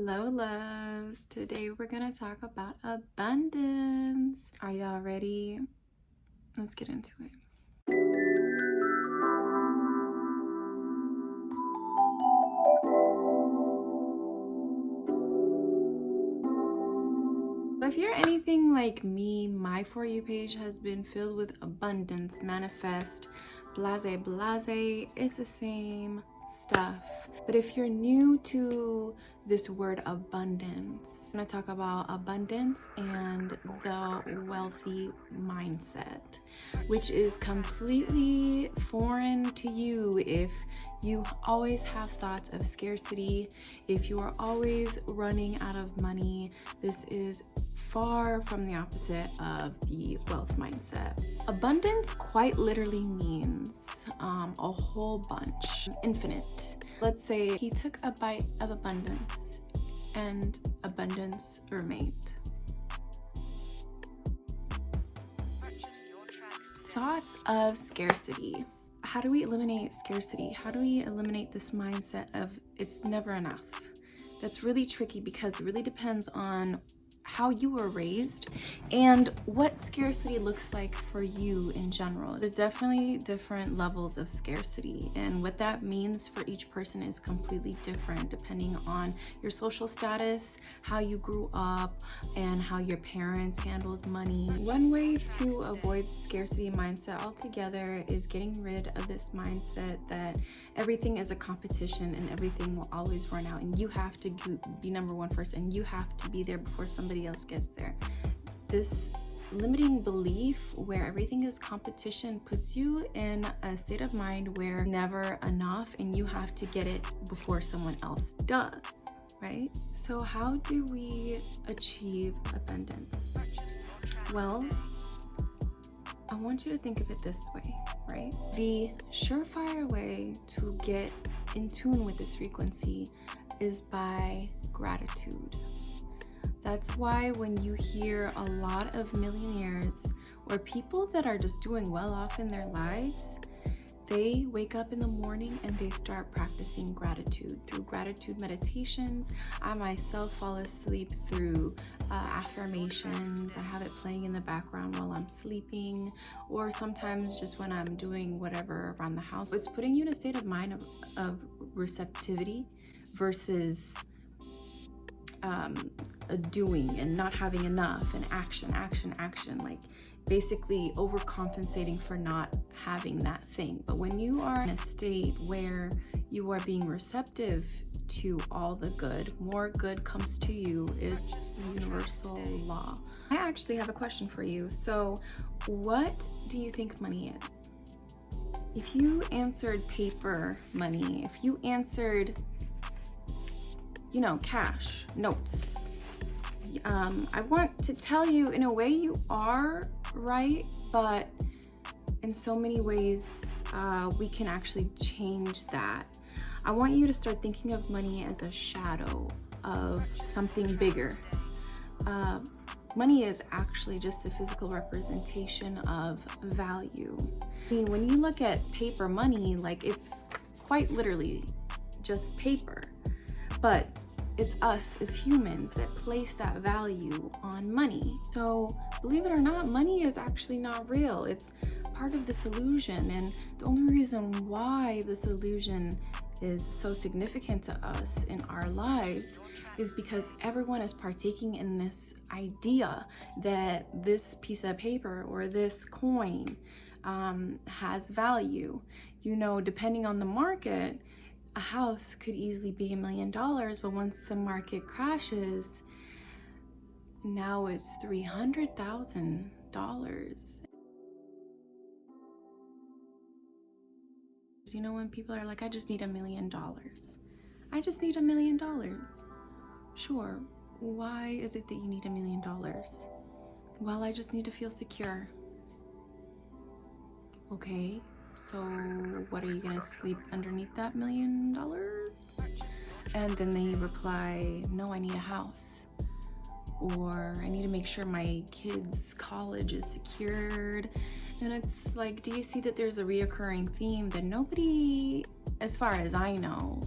Hello loves, today we're gonna talk about abundance. Are y'all ready? Let's get into it. If you're anything like me, my For You page has been filled with abundance, manifest, blase, it's the same stuff. But if you're new to this word abundance, I'm going to talk about abundance and the wealthy mindset, which is completely foreign to you if you always have thoughts of scarcity, if you are always running out of money. This is far from the opposite of the wealth mindset. Abundance quite literally means a whole bunch, infinite. Let's say he took a bite of abundance and abundance remained. Thoughts of scarcity. How do we eliminate scarcity? How do we eliminate this mindset of it's never enough? That's really tricky because it really depends on how you were raised and what scarcity looks like for you in general. There's definitely different levels of scarcity, and what that means for each person is completely different depending on your social status, how you grew up, and how your parents handled money. One way to avoid scarcity mindset altogether is getting rid of this mindset that everything is a competition and everything will always run out and you have to be number one first and you have to be there before somebody else gets there. This limiting belief where everything is competition puts you in a state of mind where never enough and you have to get it before someone else does, right? So how do we achieve abundance? Well, I want you to think of it this way, right? The surefire way to get in tune with this frequency is by gratitude. That's why when you hear a lot of millionaires or people that are just doing well off in their lives, they wake up in the morning and they start practicing gratitude through gratitude meditations. I myself fall asleep through affirmations. I have it playing in the background while I'm sleeping, or sometimes just when I'm doing whatever around the house. It's putting you in a state of mind of receptivity versus a doing and not having enough and action, like basically overcompensating for not having that thing. But when you are in a state where you are being receptive to all the good, more good comes to you. It's universal law. I actually have a question for you. So what do you think money is? If you answered paper money, if you answered cash, notes. I want to tell you, in a way you are right, but in so many ways we can actually change that. I want you to start thinking of money as a shadow of something bigger. Money is actually just a physical representation of value. I mean, when you look at paper money, like it's quite literally just paper. But it's us as humans that place that value on money. So believe it or not, money is actually not real. It's part of this illusion. And the only reason why this illusion is so significant to us in our lives is because everyone is partaking in this idea that this piece of paper or this coin has value. Depending on the market, a house could easily be $1 million, but once the market crashes, now it's $300,000. When people are like, I just need $1 million. I just need $1 million. Sure, why is it that you need $1 million? Well, I just need to feel secure. Okay. So what, are you gonna sleep underneath that $1 million? And then they reply, no, I need a house, or I need to make sure my kids' college is secured. And it's like, do you see that there's a reoccurring theme that nobody, as far as I know,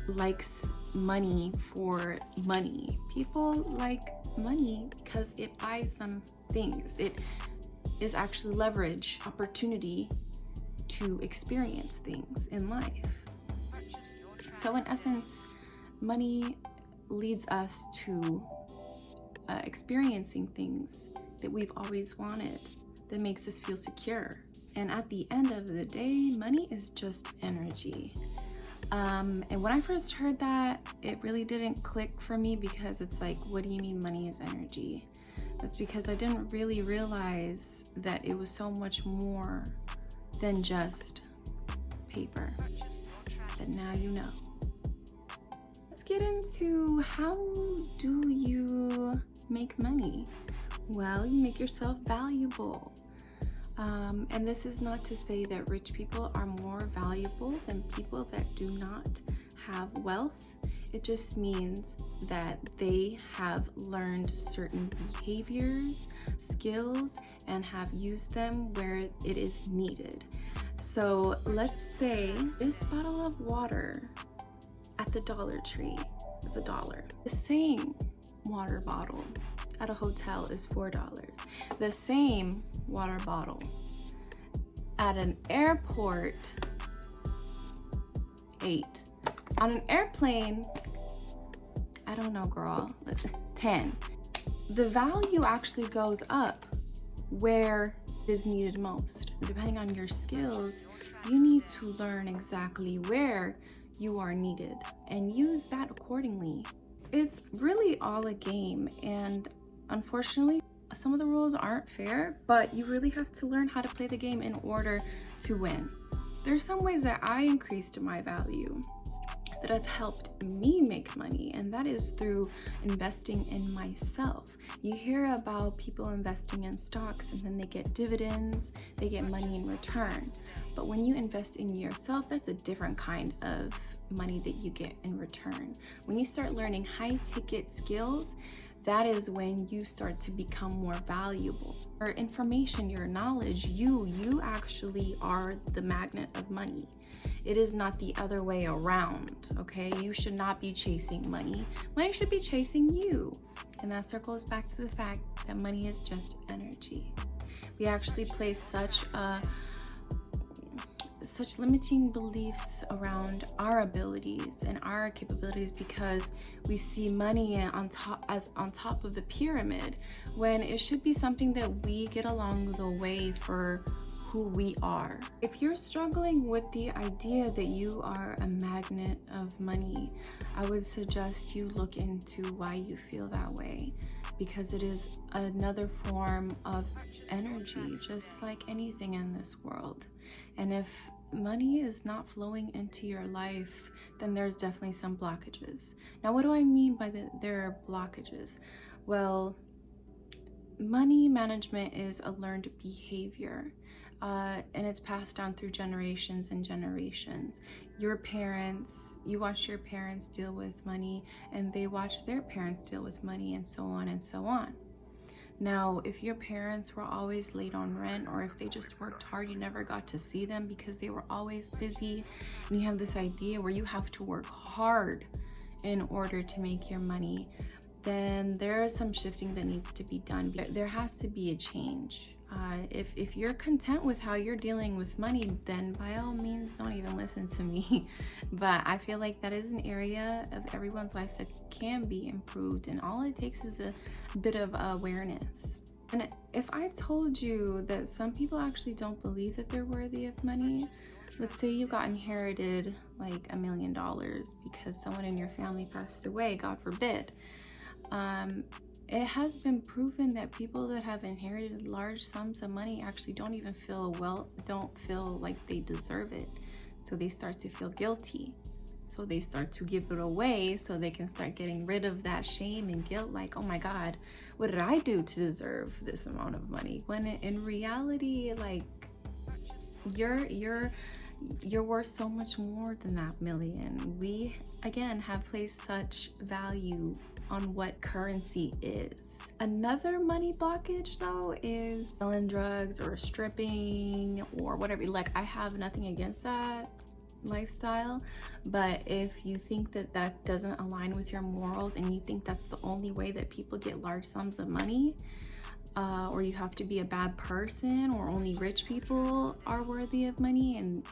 likes money for money. People like money because it buys them things. It is actually leverage, opportunity to experience things in life. So in essence, money leads us to experiencing things that we've always wanted, that makes us feel secure. And at the end of the day, money is just energy. And when I first heard that, it really didn't click for me, because it's like, what do you mean money is energy? That's because I didn't really realize that it was so much more than just paper. But now you know. Let's get into, how do you make money? Well, you make yourself valuable. And this is not to say that rich people are more valuable than people that do not have wealth. It just means that they have learned certain behaviors, skills, and have used them where it is needed. So let's say this bottle of water at the Dollar Tree is $1. The same water bottle at a hotel is $4. The same water bottle at an airport, $8. On an airplane, I don't know, girl, $10. The value actually goes up where it is needed most. Depending on your skills, you need to learn exactly where you are needed and use that accordingly. It's really all a game, and unfortunately, some of the rules aren't fair, but you really have to learn how to play the game in order to win. There's some ways that I increased my value that have helped me make money, and that is through investing in myself. You hear about people investing in stocks and then they get dividends, they get money in return. But when you invest in yourself, that's a different kind of money that you get in return. When you start learning high-ticket skills, that is when you start to become more valuable. Your information, your knowledge, you actually are the magnet of money. It is not the other way around, okay? You should not be chasing money. Money should be chasing you. And that circles back to the fact that money is just energy. We actually place such limiting beliefs around our abilities and our capabilities because we see money on top of the pyramid, when it should be something that we get along the way for who we are. If you're struggling with the idea that you are a magnet of money, I would suggest you look into why you feel that way, because it is another form of energy, just like anything in this world. And if money is not flowing into your life, then there's definitely some blockages. Now, what do I mean by there are blockages? Well, money management is a learned behavior. And it's passed down through generations and generations. Your parents, you watch your parents deal with money, and they watch their parents deal with money, and so on and so on. Now, if your parents were always late on rent, or if they just worked hard, you never got to see them because they were always busy, and you have this idea where you have to work hard in order to make your money, then there is some shifting that needs to be done. There has to be a change. If you're content with how you're dealing with money, then by all means don't even listen to me. But I feel like that is an area of everyone's life that can be improved, and all it takes is a bit of awareness. And if I told you that some people actually don't believe that they're worthy of money, let's say you got inherited like $1 million because someone in your family passed away, God forbid. It has been proven that people that have inherited large sums of money actually don't feel like they deserve it. So they start to feel guilty. So they start to give it away so they can start getting rid of that shame and guilt, like, oh my God, what did I do to deserve this amount of money? When in reality, like, you're worth so much more than that million. We, again, have placed such value on what currency is. Another money blockage, though, is selling drugs or stripping or whatever. Like, I have nothing against that. lifestyle. But if you think that that doesn't align with your morals, and you think that's the only way that people get large sums of money, or you have to be a bad person, or only rich people are worthy of money, and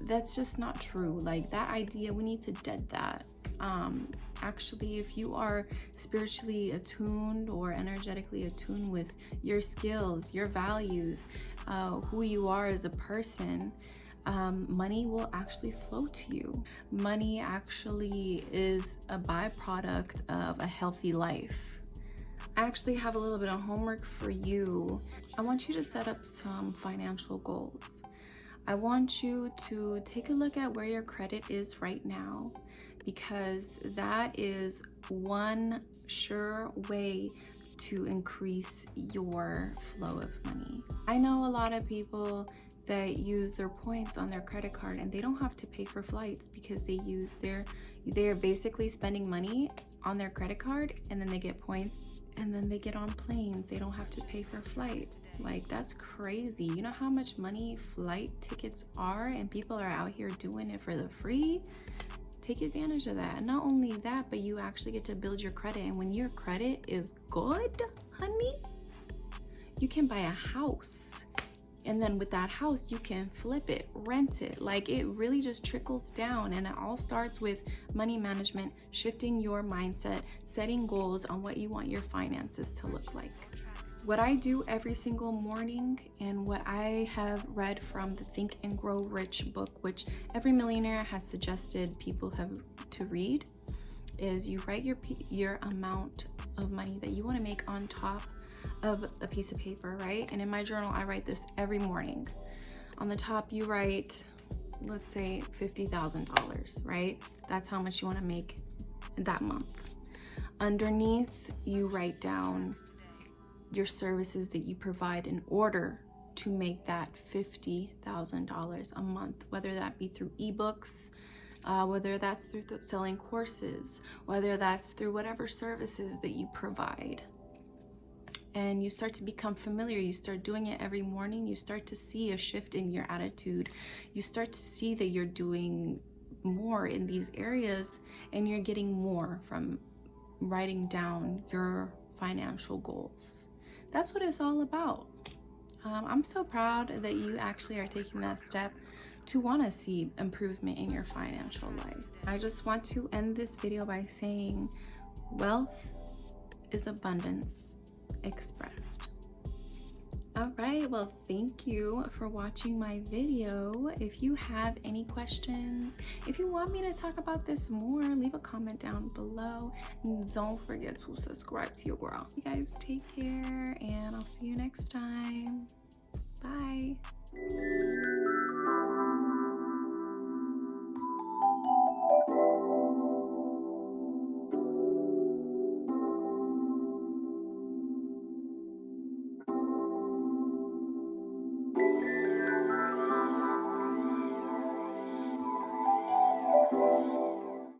that's just not true. Like, that idea, we need to dead that. Actually, if you are spiritually attuned or energetically attuned with your skills, your values, who you are as a person, money will actually flow to you. Money actually is a byproduct of a healthy life. I actually have a little bit of homework for you. I want you to set up some financial goals. I want you to take a look at where your credit is right now, because that is one sure way to increase your flow of money. I know a lot of people that use their points on their credit card, and they don't have to pay for flights because they're basically spending money on their credit card, and then they get points, and then they get on planes. They don't have to pay for flights. Like, that's crazy. You know how much money flight tickets are, and people are out here doing it for the free? Take advantage of that. And not only that, but you actually get to build your credit. And when your credit is good, honey, you can buy a house. And then with that house, you can flip it, rent it. Like, it really just trickles down. And it all starts with money management, shifting your mindset, setting goals on what you want your finances to look like. What I do every single morning, and what I have read from the Think and Grow Rich book, which every millionaire has suggested people have to read, is you write your amount of money that you want to make on top of a piece of paper, right? And in my journal, I write this every morning. On the top, you write, let's say $50,000, right? That's how much you want to make that month. Underneath, you write down your services that you provide in order to make that $50,000 a month, whether that be through ebooks, whether that's through selling courses, whether that's through whatever services that you provide. And you start to become familiar. You start doing it every morning. You start to see a shift in your attitude. You start to see that you're doing more in these areas, and you're getting more from writing down your financial goals. That's what it's all about. I'm so proud that you actually are taking that step to want to see improvement in your financial life. I just want to end this video by saying, wealth is abundance expressed. All right, well, thank you for watching my video. If you have any questions, if you want me to talk about this more, leave a comment down below, and don't forget to subscribe to your girl. You guys take care, and I'll see you next time. Bye.